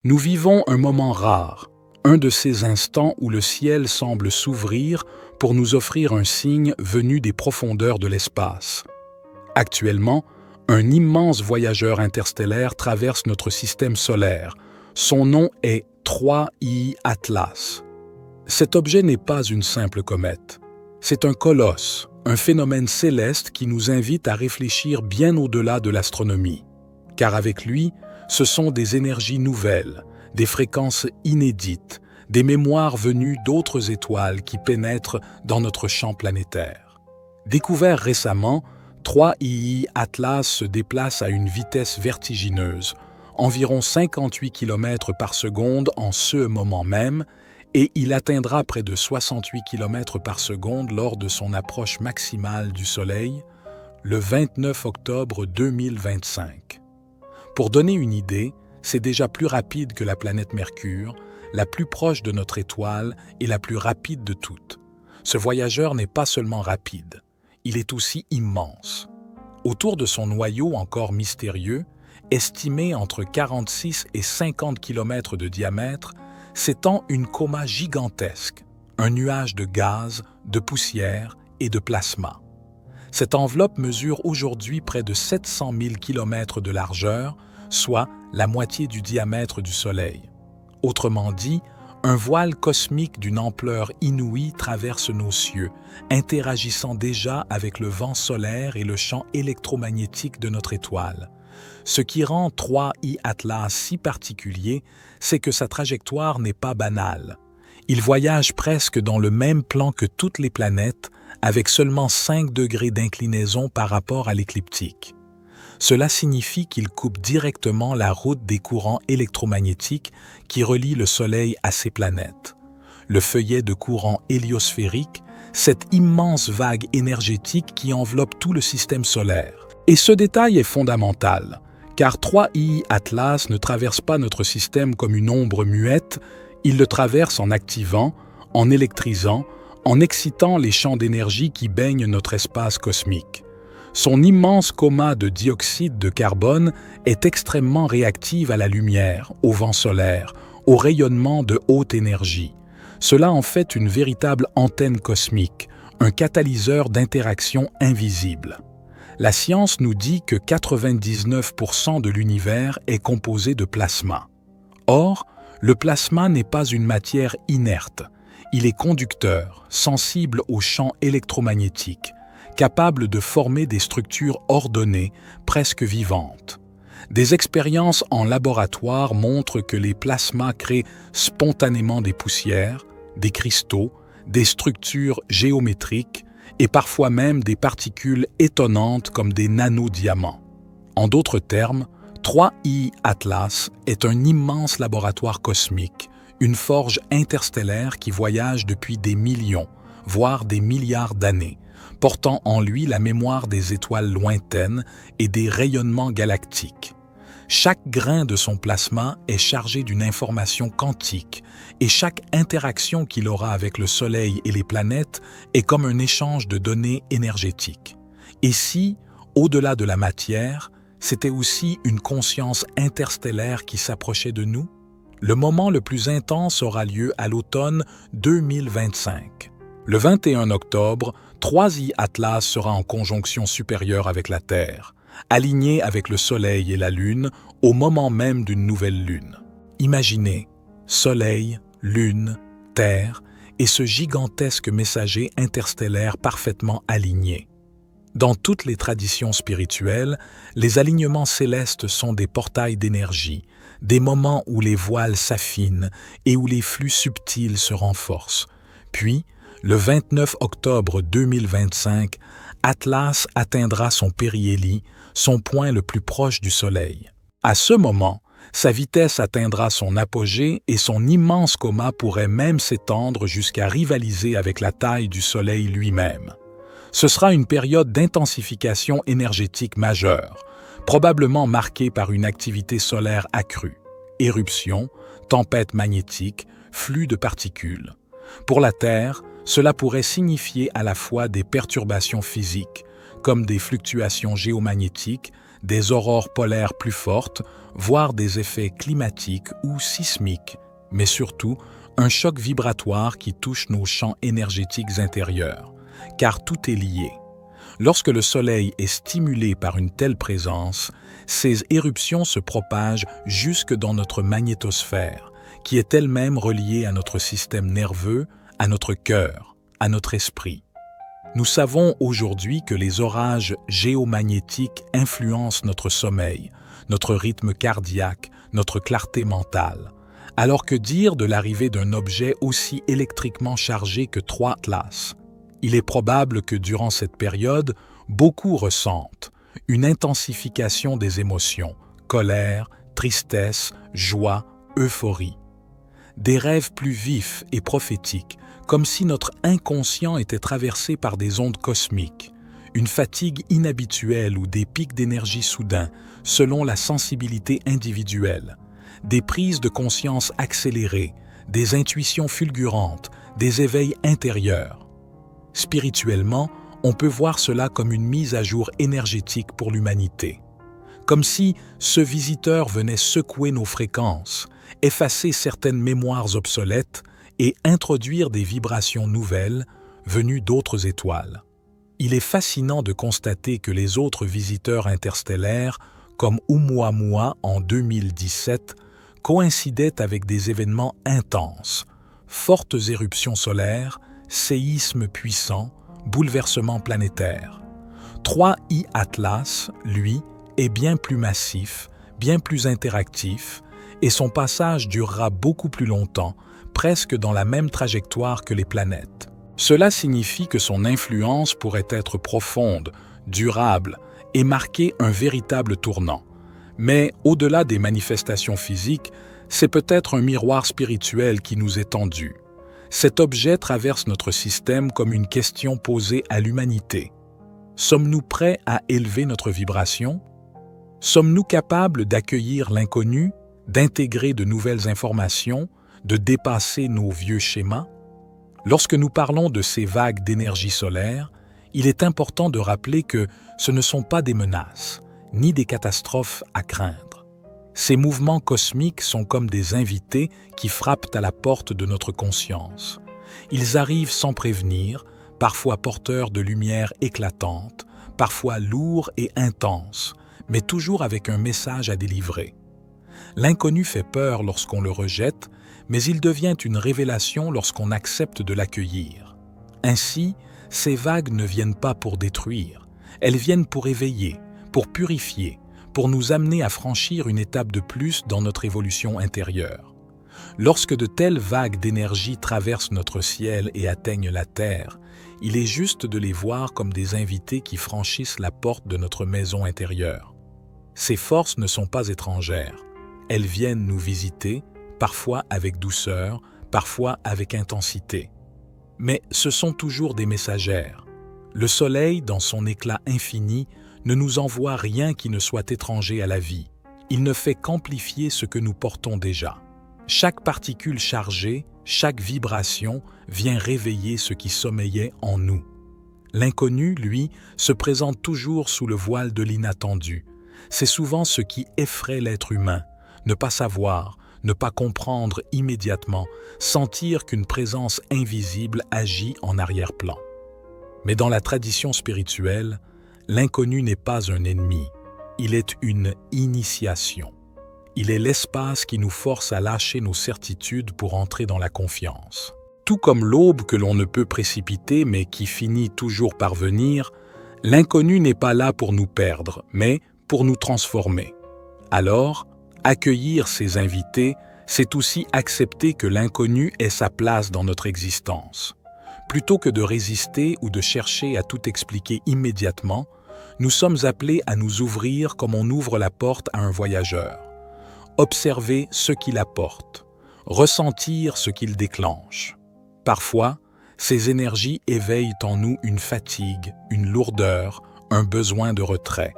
Nous vivons un moment rare, un de ces instants où le ciel semble s'ouvrir pour nous offrir un signe venu des profondeurs de l'espace. Actuellement, un immense voyageur interstellaire traverse notre système solaire. Son nom est 3I Atlas. Cet objet n'est pas une simple comète. C'est un colosse, un phénomène céleste qui nous invite à réfléchir bien au-delà de l'astronomie. Car avec lui, ce sont des énergies nouvelles, des fréquences inédites, des mémoires venues d'autres étoiles qui pénètrent dans notre champ planétaire. Découvert récemment, 3I Atlas se déplace à une vitesse vertigineuse, environ 58 km par seconde en ce moment même, et il atteindra près de 68 km par seconde lors de son approche maximale du Soleil, le 29 octobre 2025. Pour donner une idée, c'est déjà plus rapide que la planète Mercure, la plus proche de notre étoile et la plus rapide de toutes. Ce voyageur n'est pas seulement rapide, il est aussi immense. Autour de son noyau encore mystérieux, estimé entre 46 et 50 km de diamètre, s'étend une coma gigantesque, un nuage de gaz, de poussière et de plasma. Cette enveloppe mesure aujourd'hui près de 700 000 km de largeur, soit la moitié du diamètre du Soleil. Autrement dit, un voile cosmique d'une ampleur inouïe traverse nos cieux, interagissant déjà avec le vent solaire et le champ électromagnétique de notre étoile. Ce qui rend 3I Atlas si particulier, c'est que sa trajectoire n'est pas banale. Il voyage presque dans le même plan que toutes les planètes, avec seulement 5 degrés d'inclinaison par rapport à l'écliptique. Cela signifie qu'il coupe directement la route des courants électromagnétiques qui relient le Soleil à ses planètes. Le feuillet de courant héliosphérique, cette immense vague énergétique qui enveloppe tout le système solaire. Et ce détail est fondamental, car 3I Atlas ne traverse pas notre système comme une ombre muette, il le traverse en activant, en électrisant, en excitant les champs d'énergie qui baignent notre espace cosmique. Son immense coma de dioxyde de carbone est extrêmement réactif à la lumière, au vent solaire, au rayonnement de haute énergie. Cela en fait une véritable antenne cosmique, un catalyseur d'interaction invisible. La science nous dit que 99% de l'univers est composé de plasma. Or, le plasma n'est pas une matière inerte. Il est conducteur, sensible aux champs électromagnétiques, capable de former des structures ordonnées, presque vivantes. Des expériences en laboratoire montrent que les plasmas créent spontanément des poussières, des cristaux, des structures géométriques et parfois même des particules étonnantes comme des nanodiamants. En d'autres termes, 3I Atlas est un immense laboratoire cosmique, une forge interstellaire qui voyage depuis des millions, voire des milliards d'années, portant en lui la mémoire des étoiles lointaines et des rayonnements galactiques. Chaque grain de son plasma est chargé d'une information quantique et chaque interaction qu'il aura avec le Soleil et les planètes est comme un échange de données énergétiques. Et si, au-delà de la matière, c'était aussi une conscience interstellaire qui s'approchait de nous? Le moment le plus intense aura lieu à l'automne 2025. Le 21 octobre, 3I Atlas sera en conjonction supérieure avec la Terre, aligné avec le Soleil et la Lune au moment même d'une nouvelle Lune. Imaginez, Soleil, Lune, Terre et ce gigantesque messager interstellaire parfaitement aligné. Dans toutes les traditions spirituelles, les alignements célestes sont des portails d'énergie, des moments où les voiles s'affinent et où les flux subtils se renforcent. Puis, le 29 octobre 2025, Atlas atteindra son périhélie, son point le plus proche du Soleil. À ce moment, sa vitesse atteindra son apogée et son immense coma pourrait même s'étendre jusqu'à rivaliser avec la taille du Soleil lui-même. Ce sera une période d'intensification énergétique majeure, probablement marquée par une activité solaire accrue, éruptions, tempêtes magnétiques, flux de particules. Pour la Terre, cela pourrait signifier à la fois des perturbations physiques, comme des fluctuations géomagnétiques, des aurores polaires plus fortes, voire des effets climatiques ou sismiques, mais surtout un choc vibratoire qui touche nos champs énergétiques intérieurs, car tout est lié. Lorsque le Soleil est stimulé par une telle présence, ces éruptions se propagent jusque dans notre magnétosphère, qui est elle-même reliée à notre système nerveux, à notre cœur, à notre esprit. Nous savons aujourd'hui que les orages géomagnétiques influencent notre sommeil, notre rythme cardiaque, notre clarté mentale. Alors que dire de l'arrivée d'un objet aussi électriquement chargé que 3 Atlas? Il est probable que durant cette période, beaucoup ressentent une intensification des émotions, colère, tristesse, joie, euphorie. Des rêves plus vifs et prophétiques, comme si notre inconscient était traversé par des ondes cosmiques, une fatigue inhabituelle ou des pics d'énergie soudains, selon la sensibilité individuelle, des prises de conscience accélérées, des intuitions fulgurantes, des éveils intérieurs. Spirituellement, on peut voir cela comme une mise à jour énergétique pour l'humanité. Comme si ce visiteur venait secouer nos fréquences, effacer certaines mémoires obsolètes et introduire des vibrations nouvelles venues d'autres étoiles. Il est fascinant de constater que les autres visiteurs interstellaires, comme Oumuamua en 2017, coïncidaient avec des événements intenses, fortes éruptions solaires, séismes puissants, bouleversements planétaires. 3I Atlas, lui, est bien plus massif, bien plus interactif, et son passage durera beaucoup plus longtemps, presque dans la même trajectoire que les planètes. Cela signifie que son influence pourrait être profonde, durable et marquer un véritable tournant. Mais au-delà des manifestations physiques, c'est peut-être un miroir spirituel qui nous est tendu. Cet objet traverse notre système comme une question posée à l'humanité. Sommes-nous prêts à élever notre vibration? Sommes-nous capables d'accueillir l'inconnu, d'intégrer de nouvelles informations, de dépasser nos vieux schémas? Lorsque nous parlons de ces vagues d'énergie solaire, il est important de rappeler que ce ne sont pas des menaces, ni des catastrophes à craindre. Ces mouvements cosmiques sont comme des invités qui frappent à la porte de notre conscience. Ils arrivent sans prévenir, parfois porteurs de lumière éclatante, parfois lourds et intenses, mais toujours avec un message à délivrer. L'inconnu fait peur lorsqu'on le rejette, mais il devient une révélation lorsqu'on accepte de l'accueillir. Ainsi, ces vagues ne viennent pas pour détruire, elles viennent pour éveiller, pour purifier, pour nous amener à franchir une étape de plus dans notre évolution intérieure. Lorsque de telles vagues d'énergie traversent notre ciel et atteignent la Terre, il est juste de les voir comme des invités qui franchissent la porte de notre maison intérieure. Ces forces ne sont pas étrangères. Elles viennent nous visiter, parfois avec douceur, parfois avec intensité. Mais ce sont toujours des messagères. Le soleil, dans son éclat infini, ne nous envoie rien qui ne soit étranger à la vie. Il ne fait qu'amplifier ce que nous portons déjà. Chaque particule chargée, chaque vibration vient réveiller ce qui sommeillait en nous. L'inconnu, lui, se présente toujours sous le voile de l'inattendu. C'est souvent ce qui effraie l'être humain. Ne pas savoir, ne pas comprendre immédiatement, sentir qu'une présence invisible agit en arrière-plan. Mais dans la tradition spirituelle, l'inconnu n'est pas un ennemi, il est une initiation. Il est l'espace qui nous force à lâcher nos certitudes pour entrer dans la confiance. Tout comme l'aube que l'on ne peut précipiter mais qui finit toujours par venir, l'inconnu n'est pas là pour nous perdre, mais pour nous transformer. Alors, accueillir ces invités, c'est aussi accepter que l'inconnu ait sa place dans notre existence. Plutôt que de résister ou de chercher à tout expliquer immédiatement, nous sommes appelés à nous ouvrir comme on ouvre la porte à un voyageur. Observer ce qu'il apporte, ressentir ce qu'il déclenche. Parfois, ces énergies éveillent en nous une fatigue, une lourdeur, un besoin de retrait.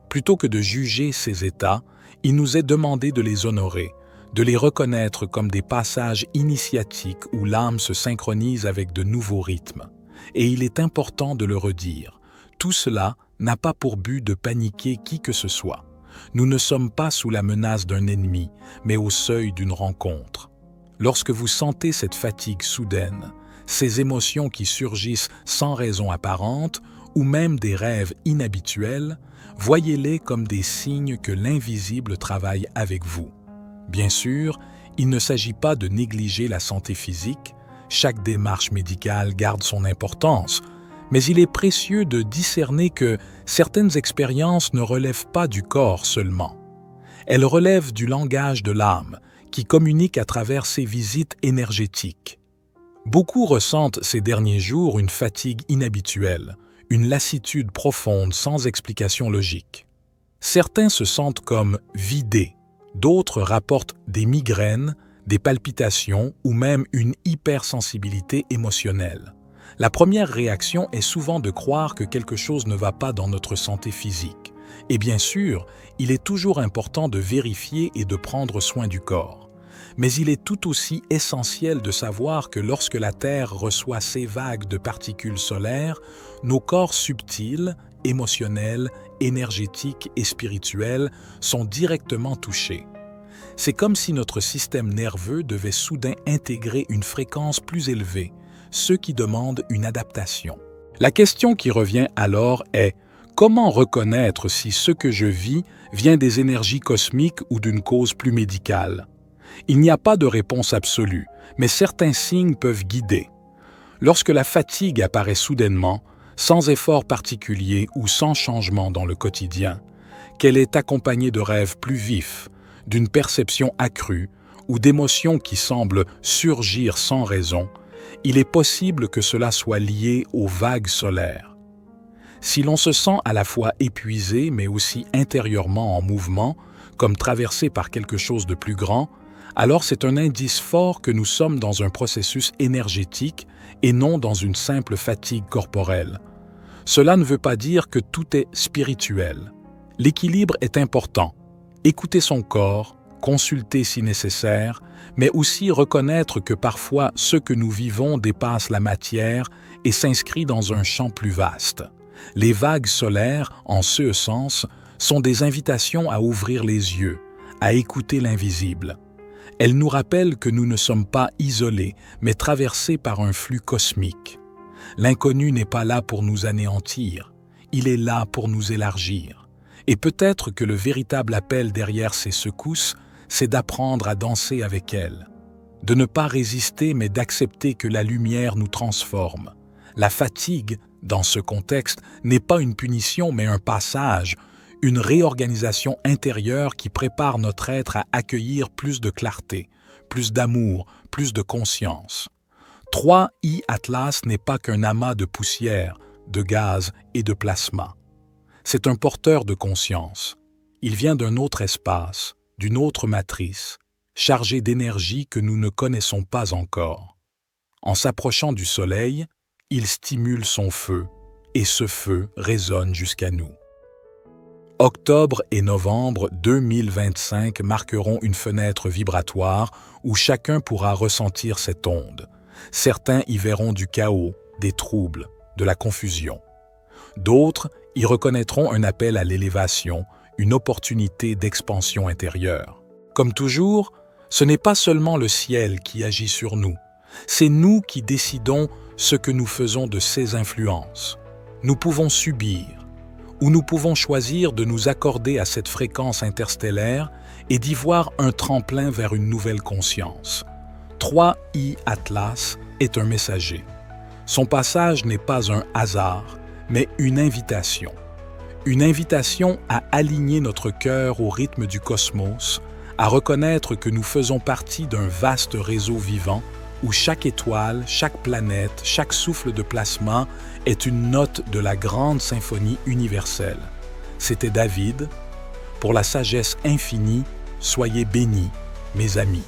Plutôt que de juger ces états, il nous est demandé de les honorer, de les reconnaître comme des passages initiatiques où l'âme se synchronise avec de nouveaux rythmes. Et il est important de le redire. Tout cela n'a pas pour but de paniquer qui que ce soit. Nous ne sommes pas sous la menace d'un ennemi, mais au seuil d'une rencontre. Lorsque vous sentez cette fatigue soudaine, ces émotions qui surgissent sans raison apparente, ou même des rêves inhabituels, voyez-les comme des signes que l'invisible travaille avec vous. Bien sûr, il ne s'agit pas de négliger la santé physique, chaque démarche médicale garde son importance, mais il est précieux de discerner que certaines expériences ne relèvent pas du corps seulement. Elles relèvent du langage de l'âme, qui communique à travers ces visites énergétiques. Beaucoup ressentent ces derniers jours une fatigue inhabituelle, une lassitude profonde sans explication logique. Certains se sentent comme vidés, d'autres rapportent des migraines, des palpitations ou même une hypersensibilité émotionnelle. La première réaction est souvent de croire que quelque chose ne va pas dans notre santé physique. Et bien sûr, il est toujours important de vérifier et de prendre soin du corps. Mais il est tout aussi essentiel de savoir que lorsque la Terre reçoit ces vagues de particules solaires, nos corps subtils, émotionnels, énergétiques et spirituels sont directement touchés. C'est comme si notre système nerveux devait soudain intégrer une fréquence plus élevée, ce qui demande une adaptation. La question qui revient alors est: comment reconnaître si ce que je vis vient des énergies cosmiques ou d'une cause plus médicale? Il n'y a pas de réponse absolue, mais certains signes peuvent guider. Lorsque la fatigue apparaît soudainement, sans effort particulier ou sans changement dans le quotidien, qu'elle est accompagnée de rêves plus vifs, d'une perception accrue ou d'émotions qui semblent surgir sans raison, il est possible que cela soit lié aux vagues solaires. Si l'on se sent à la fois épuisé mais aussi intérieurement en mouvement, comme traversé par quelque chose de plus grand, alors c'est un indice fort que nous sommes dans un processus énergétique et non dans une simple fatigue corporelle. Cela ne veut pas dire que tout est spirituel. L'équilibre est important. Écouter son corps, consulter si nécessaire, mais aussi reconnaître que parfois ce que nous vivons dépasse la matière et s'inscrit dans un champ plus vaste. Les vagues solaires, en ce sens, sont des invitations à ouvrir les yeux, à écouter l'invisible. Elles nous rappellent que nous ne sommes pas isolés, mais traversés par un flux cosmique. L'inconnu n'est pas là pour nous anéantir, il est là pour nous élargir. Et peut-être que le véritable appel derrière ces secousses, c'est d'apprendre à danser avec elles. De ne pas résister, mais d'accepter que la lumière nous transforme. La fatigue, dans ce contexte, n'est pas une punition, mais un passage, une réorganisation intérieure qui prépare notre être à accueillir plus de clarté, plus d'amour, plus de conscience. 3I Atlas n'est pas qu'un amas de poussière, de gaz et de plasma. C'est un porteur de conscience. Il vient d'un autre espace, d'une autre matrice, chargé d'énergie que nous ne connaissons pas encore. En s'approchant du Soleil, il stimule son feu, et ce feu résonne jusqu'à nous. Octobre et novembre 2025 marqueront une fenêtre vibratoire où chacun pourra ressentir cette onde. Certains y verront du chaos, des troubles, de la confusion. D'autres y reconnaîtront un appel à l'élévation, une opportunité d'expansion intérieure. Comme toujours, ce n'est pas seulement le ciel qui agit sur nous, c'est nous qui décidons ce que nous faisons de ces influences. Nous pouvons subir, ou nous pouvons choisir de nous accorder à cette fréquence interstellaire et d'y voir un tremplin vers une nouvelle conscience. 3I Atlas est un messager. Son passage n'est pas un hasard, mais une invitation. Une invitation à aligner notre cœur au rythme du cosmos, à reconnaître que nous faisons partie d'un vaste réseau vivant où chaque étoile, chaque planète, chaque souffle de plasma est une note de la grande symphonie universelle. C'était David. Pour la sagesse infinie, soyez bénis, mes amis.